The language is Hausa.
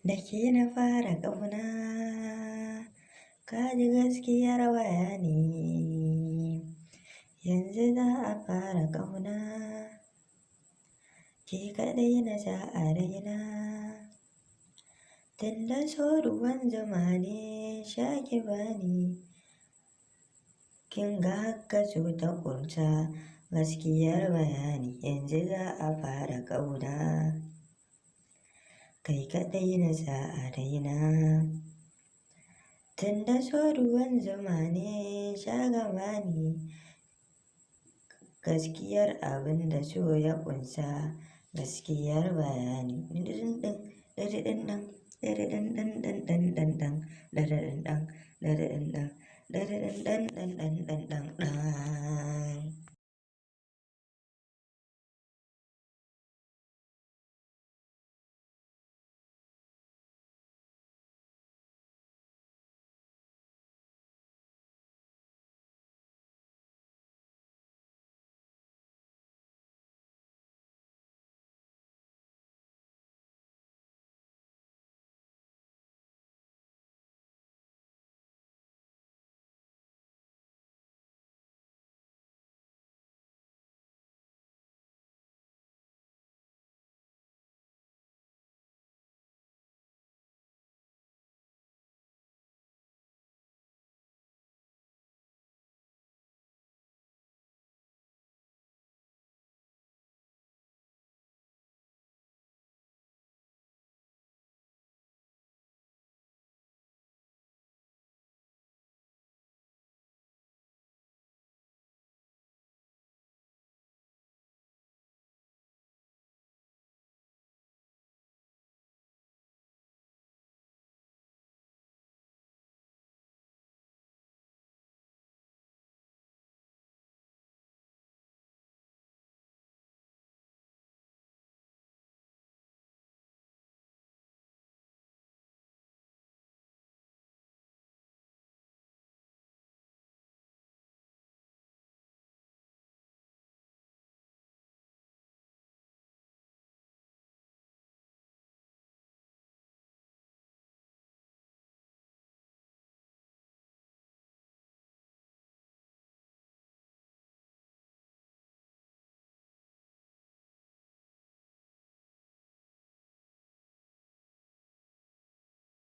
da ke na fara ƙauna, ka ji gaskiyar bayani, yanzu za a fara ƙauna, ke kaɗai na sa a raina, tunda so ruwan zuma ne sha ki bani, kin ga haka so ta ƙunsa gaskiyar bayani, yanzu za a fara ƙauna. Kai kaɗai na sa a raina, tunda so ruwan zuma ne sha gabani, gaskiyar abin da so ya ƙunsa gaskiyar bayani.